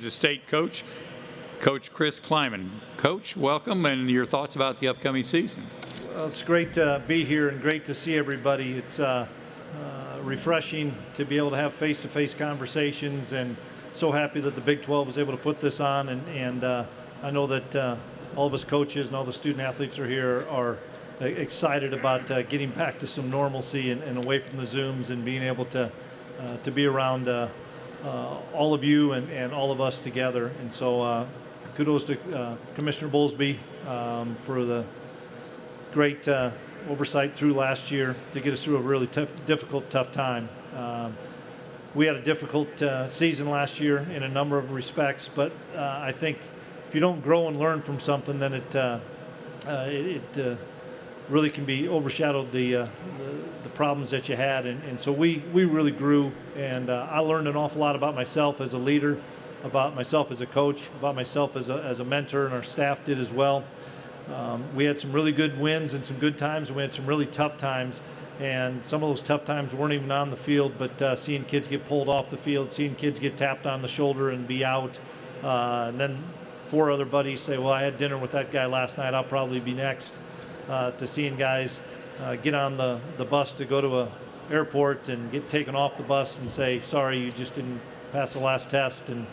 The state coach, Coach Chris Klieman. Coach, welcome, and your thoughts about the upcoming season. Well, it's great to be here and great to see everybody. It's refreshing to be able to have face-to-face conversations, and so happy that the Big 12 was able to put this on. And I know that all of us coaches and all the student athletes are here are excited about getting back to some normalcy and away from the Zooms and being able to be around all of you and all of us together. And so kudos to Commissioner Bowlesby for the great oversight through last year to get us through a really tough time. We had a difficult season last year in a number of respects, but I think if you don't grow and learn from something, then it really can be overshadowed the problems that you had, and so we really grew, and I learned an awful lot about myself as a leader, about myself as a coach, about myself as a mentor, and our staff did as well. We had some really good wins and some good times, and we had some really tough times, and some of those tough times weren't even on the field, but seeing kids get pulled off the field, seeing kids get tapped on the shoulder and be out, and then 4 other buddies say, well, I had dinner with that guy last night, I'll probably be next. To seeing guys get on the bus to go to a airport and get taken off the bus and say, sorry, you just didn't pass the last test, and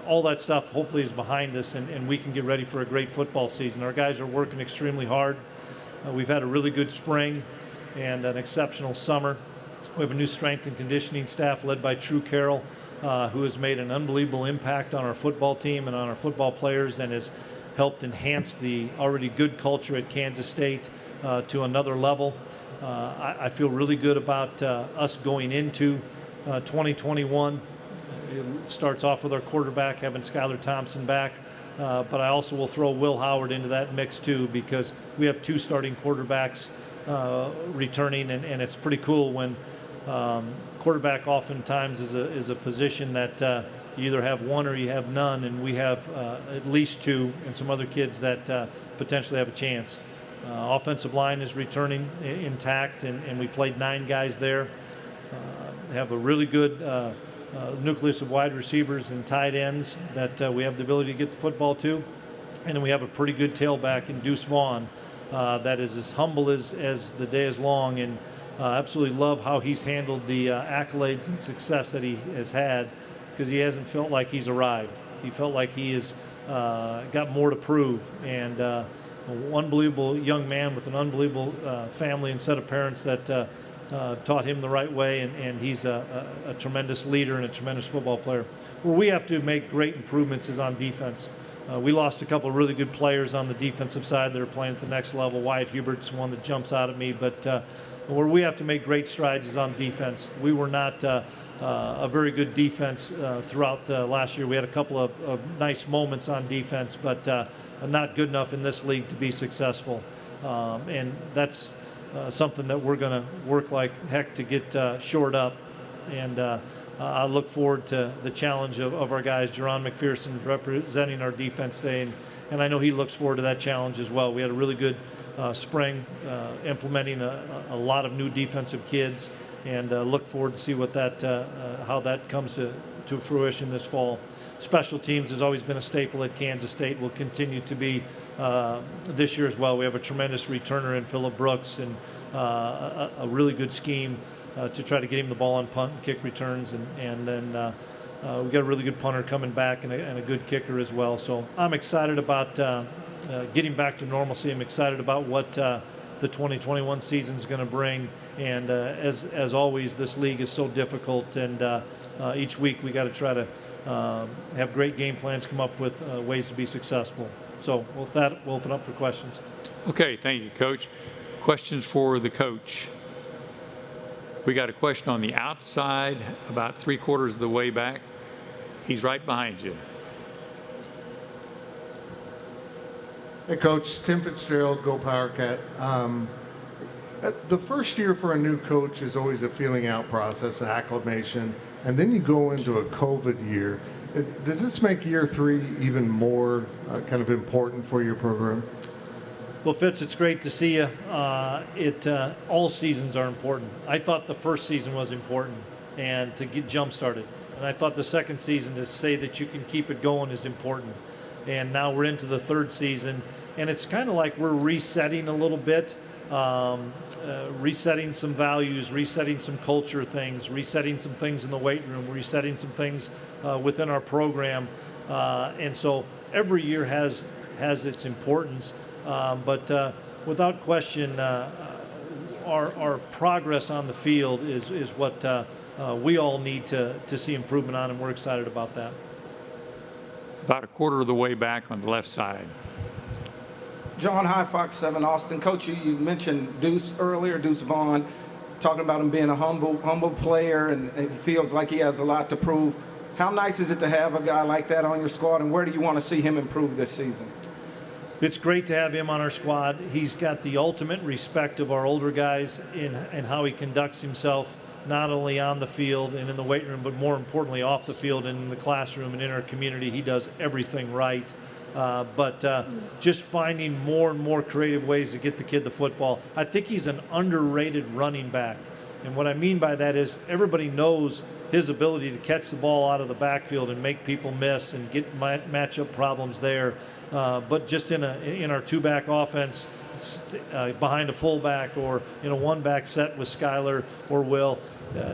all that stuff hopefully is behind us, and we can get ready for a great football season. Our guys are working extremely hard. We've had a really good spring and an exceptional summer. We have a new strength and conditioning staff led by True Carroll, who has made an unbelievable impact on our football team and on our football players, and has helped enhance the already good culture at Kansas State to another level. I feel really good about us going into 2021. It starts off with our quarterback, having Skylar Thompson back, but I also will throw Will Howard into that mix too, because we have 2 starting quarterbacks returning, and it's pretty cool when quarterback oftentimes is a position that you either have one or you have none, and we have at least 2 and some other kids that potentially have a chance. Offensive line is returning intact, and we played 9 guys there. Have a really good nucleus of wide receivers and tight ends that we have the ability to get the football to, and then we have a pretty good tailback in Deuce Vaughan that is as humble as the day is long, and absolutely love how he's handled the accolades and success that he has had, because he hasn't felt like he's arrived. He felt like he has got more to prove, and an unbelievable young man with an unbelievable family and set of parents that taught him the right way, and he's a tremendous leader and a tremendous football player. Where we have to make great improvements is on defense. We lost a couple of really good players on the defensive side that are playing at the next level. Wyatt Hubert's one that jumps out at me, but where we have to make great strides is on defense. We were not a very good defense throughout last year. We had a couple of nice moments on defense, but not good enough in this league to be successful. And that's something that we're going to work like heck to get shored up. And I look forward to the challenge of our guys. Jerron McPherson representing our defense today, and I know he looks forward to that challenge as well. We had a really good spring implementing a lot of new defensive kids, and look forward to see what how that comes to fruition this fall. Special teams has always been a staple at Kansas State, will continue to be this year as well. We have a tremendous returner in Phillip Brooks, and a really good scheme to try to get him the ball on punt and kick returns, and then we've got a really good punter coming back and a good kicker as well. So I'm excited about getting back to normalcy. I'm excited about what the 2021 season is going to bring, and as always, this league is so difficult, and each week we got to try to have great game plans, come up with ways to be successful. So with that, we'll open up for questions. Okay, thank you, Coach. Questions for the coach. We got a question on the outside, about 3/4 of the way back. He's right behind you. Hey, Coach. Tim Fitzgerald, Go Powercat. The first year for a new coach is always a feeling out process, an acclimation, and then you go into a COVID year. Does this make year 3 even more kind of important for your program? Well, Fitz, it's great to see you. All seasons are important. I thought the first season was important, and to get jump started. And I thought the second season to say that you can keep it going is important. And now we're into the third season, and it's kind of like we're resetting a little bit, resetting some values, resetting some culture things, resetting some things in the weight room, resetting some things within our program. And so every year has its importance, but without question, our progress on the field is what we all need to see improvement on, and we're excited about that. About a quarter of the way back on the left side. John, hi, Fox 7 Austin. Coach, you mentioned Deuce earlier, Deuce Vaughan, talking about him being a humble player, and he feels like he has a lot to prove. How nice is it to have a guy like that on your squad, and where do you want to see him improve this season? It's great to have him on our squad. He's got the ultimate respect of our older guys in how he conducts himself, not only on the field and in the weight room, but more importantly off the field and in the classroom and in our community. He does everything right. But just finding more and more creative ways to get the kid the football. I think he's an underrated running back. And what I mean by that is everybody knows his ability to catch the ball out of the backfield and make people miss and get matchup problems there. But just in our two-back offense, behind a fullback or in a one-back set with Skylar or Will,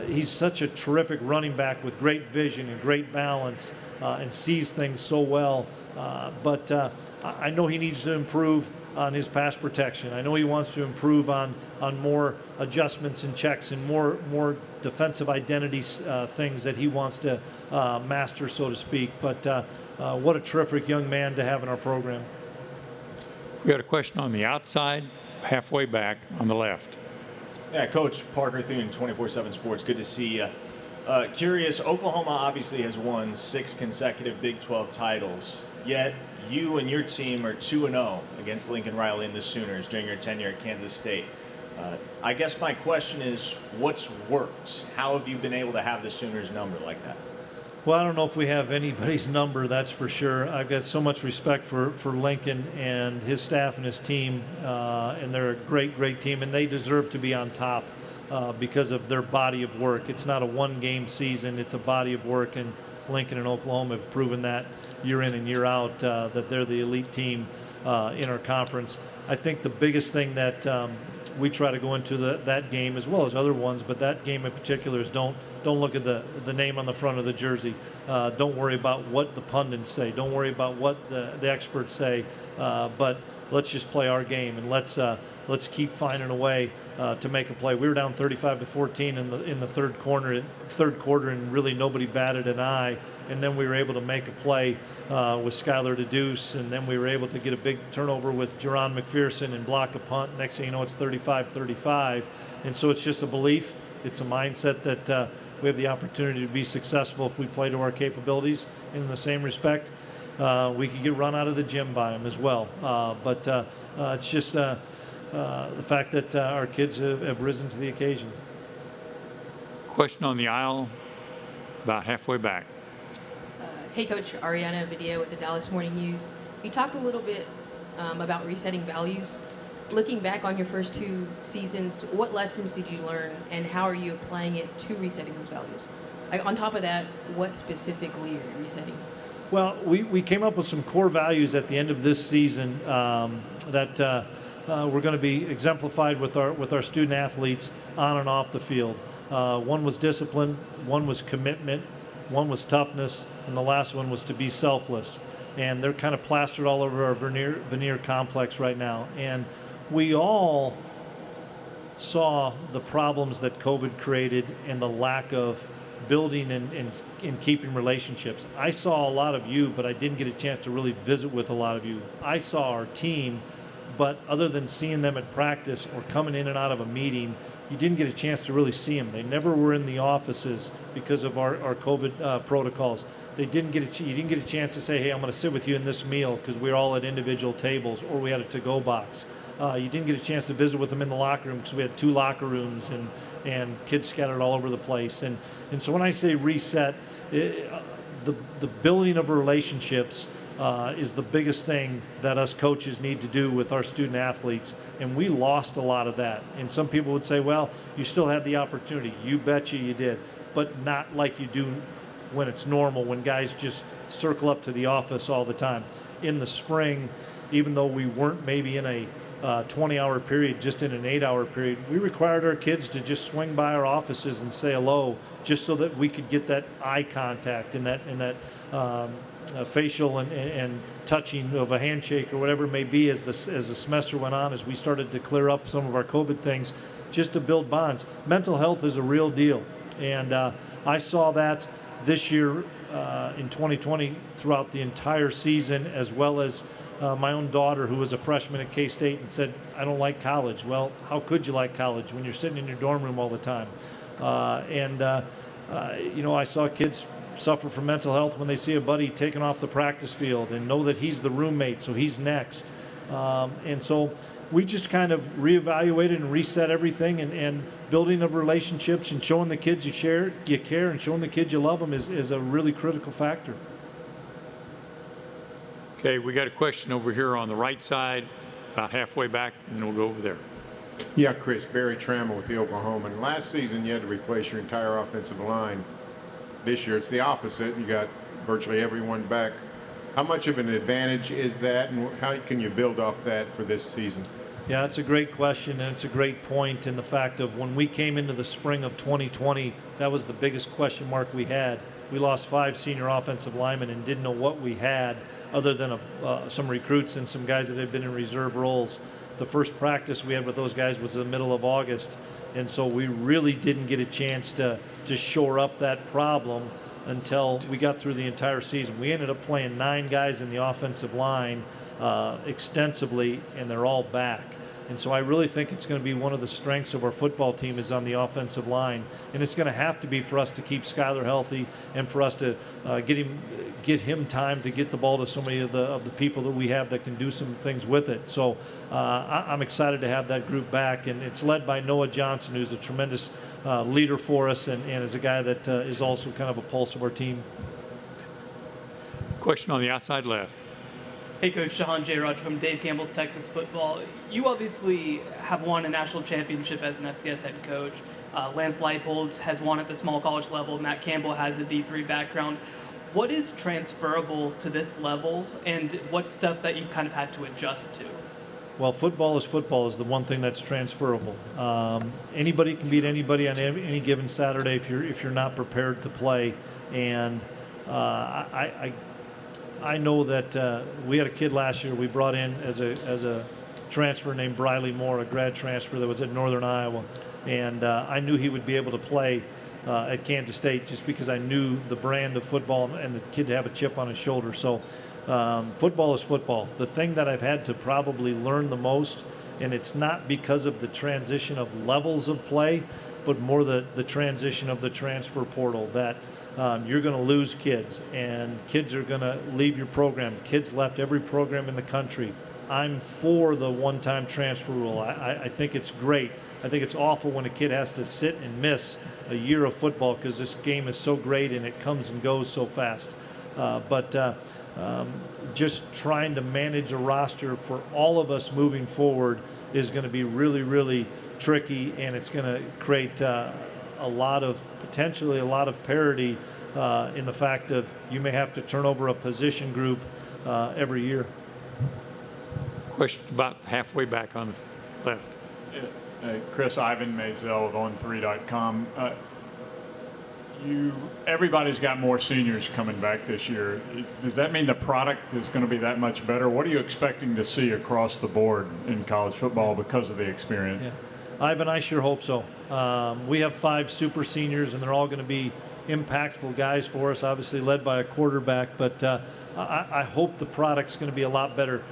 he's such a terrific running back with great vision and great balance and sees things so well. But I know he needs to improve on his pass protection. I know he wants to improve on more adjustments and checks and more defensive identity things that he wants to master, so to speak. But what a terrific young man to have in our program. We got a question on the outside, halfway back on the left. Yeah, Coach Parker Thune, 24/7 Sports. Good to see you. Curious, Oklahoma obviously has won 6 consecutive Big 12 titles, yet you and your team are 2-0 against Lincoln Riley and the Sooners during your tenure at Kansas State. I guess my question is, what's worked? How have you been able to have the Sooners number like that? Well, I don't know if we have anybody's number, that's for sure. I've got so much respect for Lincoln and his staff and his team, and they're a great team, and they deserve to be on top because of their body of work. It's not a one-game season, it's a body of work, and Lincoln and Oklahoma have proven that year in and year out, that they're the elite team in our conference. I think the biggest thing that we try to go into that game, as well as other ones, but that game in particular, is don't look at the name on the front of the jersey. Don't worry about what the pundits say. Don't worry about what the experts say. But let's just play our game, and let's keep finding a way to make a play. We were down 35-14 in the third quarter, and really nobody batted an eye. And then we were able to make a play with Skylar to Deuce, and then we were able to get a big turnover with Jerron McPherson and block a punt. Next thing you know, it's 35-35. And so it's just a belief. It's a mindset that we have the opportunity to be successful if we play to our capabilities. And in the same respect, we could get run out of the gym by them as well. But it's just the fact that our kids have risen to the occasion. Question on the aisle, about halfway back. Hey, Coach. Ariana Vidia with the Dallas Morning News. You talked a little bit about resetting values. Looking back on your first 2 seasons, what lessons did you learn, and how are you applying it to resetting those values? On top of that, what specifically are you resetting? Well, we came up with some core values at the end of this season that we're going to be exemplified with our student athletes on and off the field. One was discipline, one was commitment, one was toughness, and the last one was to be selfless. And they're kind of plastered all over our veneer complex right now. And we all saw the problems that COVID created and the lack of building and keeping relationships. I saw a lot of you, but I didn't get a chance to really visit with a lot of you. I saw our team, but other than seeing them at practice or coming in and out of a meeting, you didn't get a chance to really see them. They never were in the offices because of our COVID protocols. You didn't get a chance to say, hey, I'm going to sit with you in this meal, because we were all at individual tables, or we had a to-go box. You didn't get a chance to visit with them in the locker room because we had 2 locker rooms and kids scattered all over the place. And so when I say reset, the building of relationships is the biggest thing that us coaches need to do with our student athletes, and we lost a lot of that. And some people would say, well, you still had the opportunity. You betcha you did, but not like you do when it's normal, when guys just circle up to the office all the time. In the spring, even though we weren't maybe in a 20-hour period, just in an 8-hour period, we required our kids to just swing by our offices and say hello, just so that we could get that eye contact and that facial and touching of a handshake or whatever it may be as the semester went on, as we started to clear up some of our COVID things, just to build bonds. Mental health is a real deal, and I saw that this year in 2020 throughout the entire season, as well as my own daughter, who was a freshman at K-State and said, I don't like college. Well, how could you like college when you're sitting in your dorm room all the time? You know, I saw kids suffer from mental health when they see a buddy taken off the practice field and know that he's the roommate, so he's next. And so we just kind of reevaluated and reset everything, and building of relationships and showing the kids you care, and showing the kids you love them is a really critical factor. Okay, we got a question over here on the right side, about halfway back, and then we'll go over there. Yeah, Chris, Barry Trammell with the Oklahoman. Last season, you had to replace your entire offensive line. This year, it's the opposite. You got virtually everyone back. How much of an advantage is that, and how can you build off that for this season? Yeah, it's a great question, and it's a great point in the fact of when we came into the spring of 2020, that was the biggest question mark we had. We lost 5 senior offensive linemen and didn't know what we had other than some recruits and some guys that had been in reserve roles. The first practice we had with those guys was in the middle of August, and so we really didn't get a chance to shore up that problem until we got through the entire season. We ended up playing 9 guys in the offensive line extensively, and they're all back. And so I really think it's going to be one of the strengths of our football team is on the offensive line, and it's going to have to be for us to keep Skyler healthy and for us to get him time to get the ball to so many of the people that we have that can do some things with it. So I'm excited to have that group back, and it's led by Noah Johnson, who's a tremendous leader for us and is a guy that is also kind of a pulse of our team. Question on the outside left. Hey, Coach Shahan J. Raj from Dave Campbell's Texas Football. You obviously have won a national championship as an FCS head coach. Lance Leipold has won at the small college level. Matt Campbell has a D3 background. What is transferable to this level, and what's stuff that you've kind of had to adjust to? Well, football is the one thing that's transferable. Anybody can beat anybody on any given Saturday if you're not prepared to play. And I know that we had a kid last year we brought in as a transfer named Briley Moore, a grad transfer that was at Northern Iowa, and I knew he would be able to play at Kansas State just because I knew the brand of football and the kid to have a chip on his shoulder. So football is football. The thing that I've had to probably learn the most, and it's not because of the transition of levels of play, but more the transition of the transfer portal, that you're going to lose kids, and kids are going to leave your program. Kids left every program in the country. I'm for the one-time transfer rule. I think it's great. I think it's awful when a kid has to sit and miss a year of football because this game is so great and it comes and goes so fast. But just trying to manage a roster for all of us moving forward is going to be really, really tricky, and it's going to create potentially a lot of parity in the fact of you may have to turn over a position group every year. Question about halfway back on the left. Chris, Ivan Mazel of On3.com. Everybody's got more seniors coming back this year. Does that mean the product is going to be that much better? What are you expecting to see across the board in college football because of the experience? Yeah. Ivan, I sure hope so. We have 5 super seniors, and they're all going to be impactful guys for us, obviously led by a quarterback. But I hope the product's going to be a lot better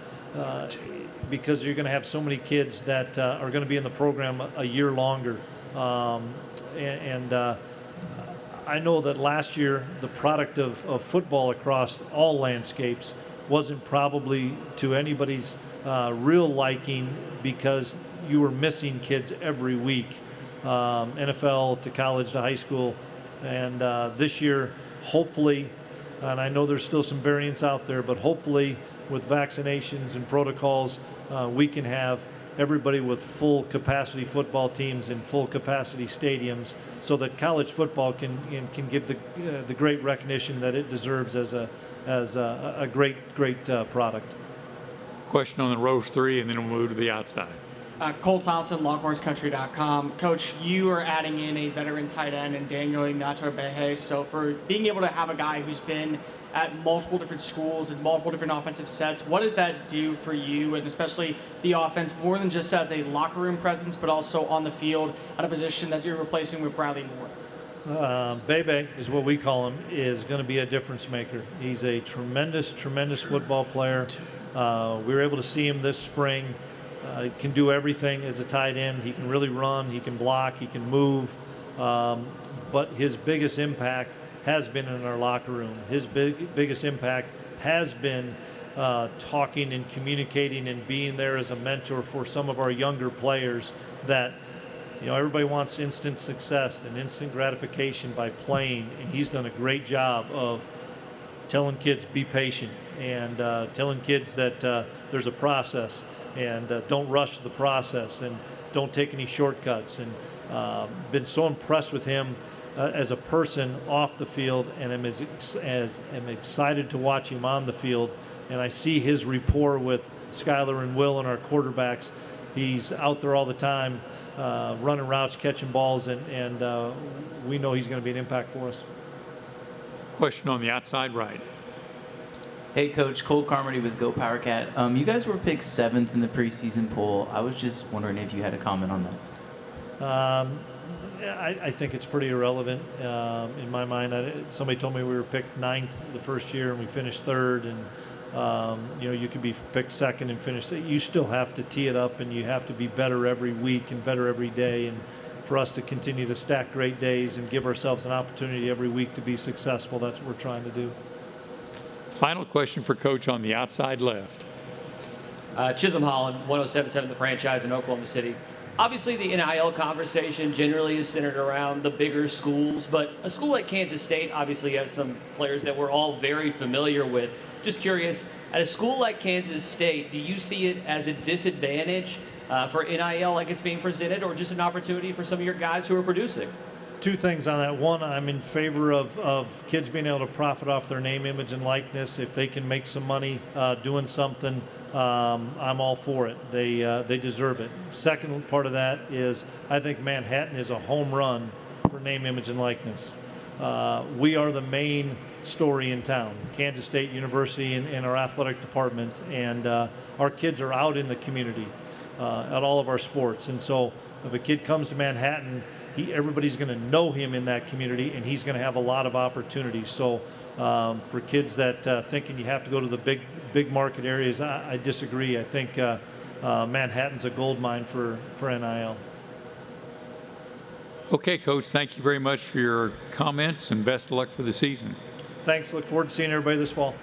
because you're going to have so many kids that are going to be in the program a year longer. I know that last year the product of football across all landscapes wasn't probably to anybody's real liking because you were missing kids every week, NFL to college to high school. And this year, hopefully, and I know there's still some variants out there, but hopefully with vaccinations and protocols, we can have everybody with full capacity football teams in full capacity stadiums, so that college football can give the great recognition that it deserves as a great product. Question on the row three, and then we'll move to the outside. Cole Thompson, LonghornsCountry.com. Coach, you are adding in a veteran tight end in Daniel Ignato-Behe. So for being able to have a guy who's been at multiple different schools and multiple different offensive sets, what does that do for you, and especially the offense, more than just as a locker room presence, but also on the field at a position that you're replacing with Bradley Moore? Bebe is what we call him, is going to be a difference maker. He's a tremendous football player. We were able to see him this spring. He can do everything as a tight end. He can really run, he can block, he can move. But his biggest impact has been in our locker room. His biggest impact has been talking and communicating and being there as a mentor for some of our younger players that, you know, everybody wants instant success and instant gratification by playing, and he's done a great job of telling kids be patient and telling kids that there's a process, and don't rush the process and don't take any shortcuts. And been so impressed with him as a person off the field, and am excited to watch him on the field. And I see his rapport with Skylar and Will and our quarterbacks. He's out there all the time, running routes, catching balls, and we know he's going to be an impact for us. Question on the outside right. Hey, Coach. Cole Carmody with Go PowerCat. You guys were picked 7th in the preseason poll. I was just wondering if you had a comment on that. I think it's pretty irrelevant in my mind. Somebody told me we were picked 9th the first year and we finished 3rd, and you know, you could be picked 2nd and finish. You still have to tee it up, and you have to be better every week and better every day. And for us to continue to stack great days and give ourselves an opportunity every week to be successful, that's what we're trying to do. Final question for Coach on the outside left. Chisholm Holland, 107.7 The Franchise in Oklahoma City. Obviously, the NIL conversation generally is centered around the bigger schools, but a school like Kansas State obviously has some players that we're all very familiar with. Just curious, at a school like Kansas State, do you see it as a disadvantage for NIL like it's being presented, or just an opportunity for some of your guys who are producing? Two things on that. One, I'm in favor of kids being able to profit off their name, image, and likeness. If they can make some money doing something, I'm all for it. They deserve it. Second part of that is I think Manhattan is a home run for name, image, and likeness. We are the main story in town, Kansas State University and our athletic department, and our kids are out in the community at all of our sports. And so if a kid comes to Manhattan, everybody's going to know him in that community, and he's going to have a lot of opportunities. So for kids that thinking you have to go to the big market areas, I disagree. I think Manhattan's a gold mine for NIL. Okay, Coach, thank you very much for your comments, and best of luck for the season. Thanks. Look forward to seeing everybody this fall.